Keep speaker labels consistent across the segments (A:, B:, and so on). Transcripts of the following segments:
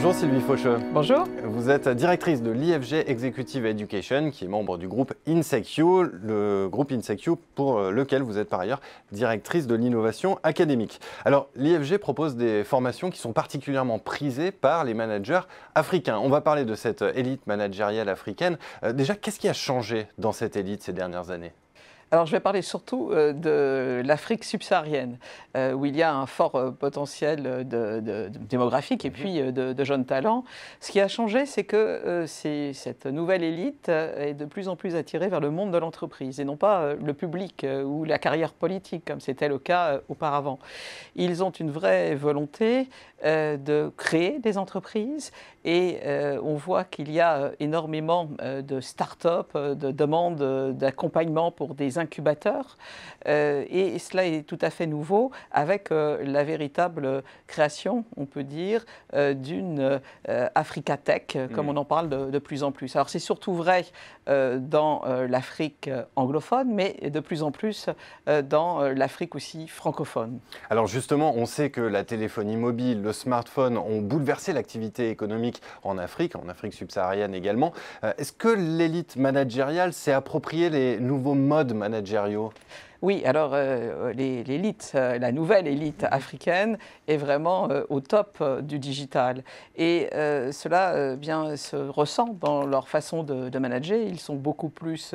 A: Bonjour Sylvie Faucheux.
B: Bonjour.
A: Vous êtes directrice de l'IFG Executive Education, qui est membre du groupe INSECU, le groupe INSECU pour lequel vous êtes par ailleurs directrice de l'innovation académique. Alors l'IFG propose des formations qui sont particulièrement prisées par les managers africains. On va parler de cette élite managériale africaine. Déjà, qu'est-ce qui a changé dans cette élite ces dernières années ?
B: Alors, je vais parler surtout de l'Afrique subsaharienne, où il y a un fort potentiel démographique et puis de jeunes talents. Ce qui a changé, c'est que cette nouvelle élite est de plus en plus attirée vers le monde de l'entreprise et non pas le public ou la carrière politique, comme c'était le cas auparavant. Ils ont une vraie volonté de créer des entreprises et on voit qu'il y a énormément de start-up, de demandes d'accompagnement pour des incubateurs et cela est tout à fait nouveau avec la véritable création, on peut dire, d'une Africa Tech, comme on en parle de plus en plus. Alors c'est surtout vrai dans l'Afrique anglophone, mais de plus en plus dans l'Afrique aussi francophone.
A: Alors justement, on sait que la téléphonie mobile, le smartphone ont bouleversé l'activité économique en Afrique subsaharienne également. Est-ce que l'élite managériale s'est appropriée les nouveaux modes managériaux ?
B: Oui, alors l'élite, la nouvelle élite africaine est vraiment au top du digital. Et cela bien se ressent dans leur façon de manager. Ils sont beaucoup plus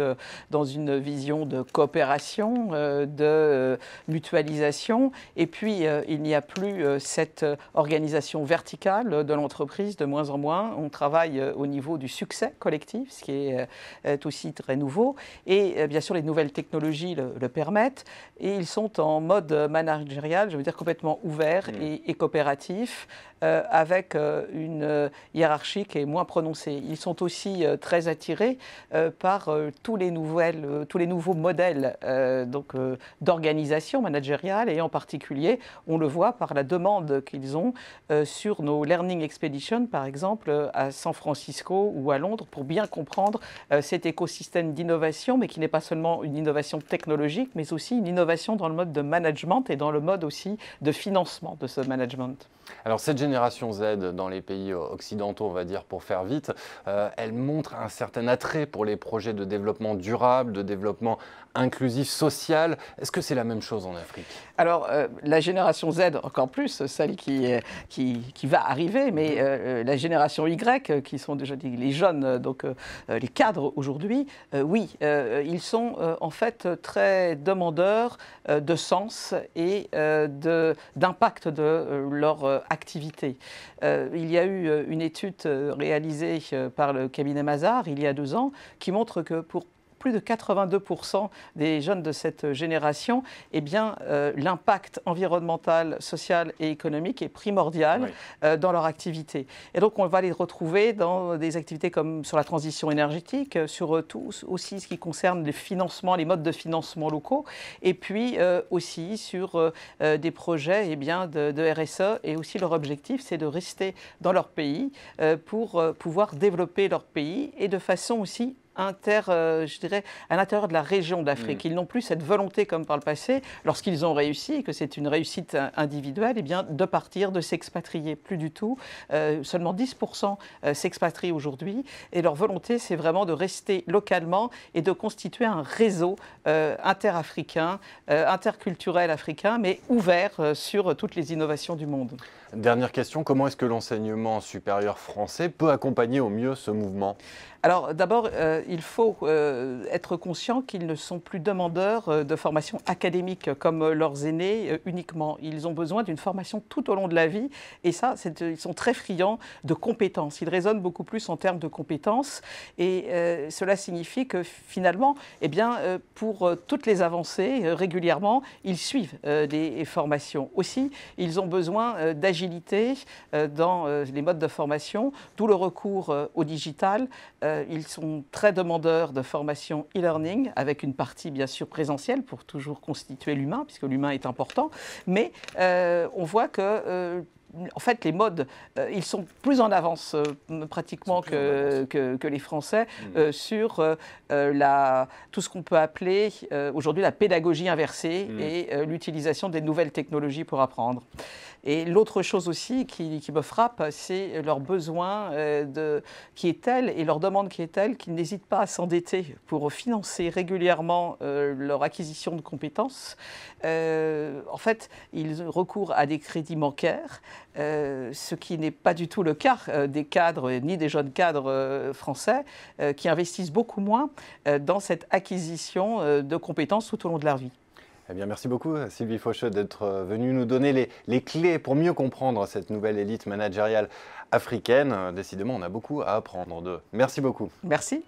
B: dans une vision de coopération, de mutualisation. Et puis, il n'y a plus cette organisation verticale de l'entreprise, de moins en moins. On travaille au niveau du succès collectif, ce qui est aussi très nouveau. Et bien sûr, les nouvelles technologies le permettent. Et ils sont en mode managérial, je veux dire complètement ouvert et coopératif, avec une hiérarchie qui est moins prononcée. Ils sont aussi très attirés par tous les nouveaux modèles d'organisation managériale et en particulier, on le voit par la demande qu'ils ont sur nos Learning Expeditions, par exemple, à San Francisco ou à Londres, pour bien comprendre cet écosystème d'innovation, mais qui n'est pas seulement une innovation technologique, mais aussi une innovation dans le mode de management et dans le mode aussi de financement de ce management.
A: Alors cette génération Z dans les pays occidentaux, on va dire pour faire vite, elle montre un certain attrait pour les projets de développement durable, de développement inclusif, social. Est-ce que c'est la même chose en Afrique ?
B: Alors la génération Z encore plus, celle qui va arriver, mais la génération Y, qui sont déjà les jeunes, donc les cadres aujourd'hui, oui, ils sont en fait très demandeurs de sens et d'impact de leur activité. Il y a eu une étude réalisée par le cabinet Mazars il y a 2 ans qui montre que pour plus de 82% des jeunes de cette génération, eh bien, l'impact environnemental, social et économique est primordial dans leur activité. Et donc, on va les retrouver dans des activités comme sur la transition énergétique, sur tout aussi ce qui concerne les financements, les modes de financement locaux, et puis aussi sur des projets eh bien, de RSE. Et aussi, leur objectif, c'est de rester dans leur pays pour pouvoir développer leur pays et de façon aussi je dirais, à l'intérieur de la région d'Afrique. Ils n'ont plus cette volonté, comme par le passé, lorsqu'ils ont réussi, et que c'est une réussite individuelle, eh bien, de partir, de s'expatrier. Plus du tout. Seulement 10% s'expatrient aujourd'hui. Et leur volonté, c'est vraiment de rester localement et de constituer un réseau interafricain, interculturel africain, mais ouvert sur toutes les innovations du monde.
A: Dernière question, comment est-ce que l'enseignement supérieur français peut accompagner au mieux ce mouvement ?
B: Alors d'abord, il faut être conscient qu'ils ne sont plus demandeurs de formation académique comme leurs aînés uniquement. Ils ont besoin d'une formation tout au long de la vie et ça, ils sont très friands de compétences. Ils raisonnent beaucoup plus en termes de compétences et cela signifie que finalement, eh bien, pour toutes les avancées, régulièrement, ils suivent des formations. Aussi, ils ont besoin d'agilité dans les modes de formation, d'où le recours au digital. Ils sont très demandeurs de formation e-learning, avec une partie bien sûr présentielle pour toujours constituer l'humain, puisque l'humain est important. Mais on voit que en fait, les modes, ils sont plus en avance pratiquement que les Français sur tout ce qu'on peut appeler aujourd'hui la pédagogie inversée et l'utilisation des nouvelles technologies pour apprendre. Et l'autre chose aussi qui me frappe, c'est leur besoin qui est tel et leur demande qui est telle qu'ils n'hésitent pas à s'endetter pour financer régulièrement leur acquisition de compétences. En fait, ils recourent à des crédits bancaires, ce qui n'est pas du tout le cas des cadres, ni des jeunes cadres français, qui investissent beaucoup moins dans cette acquisition de compétences tout au long de leur vie.
A: Eh bien, merci beaucoup Sylvie Faucheux d'être venue nous donner les clés pour mieux comprendre cette nouvelle élite managériale africaine. Décidément, on a beaucoup à apprendre d'eux. Merci beaucoup.
B: Merci.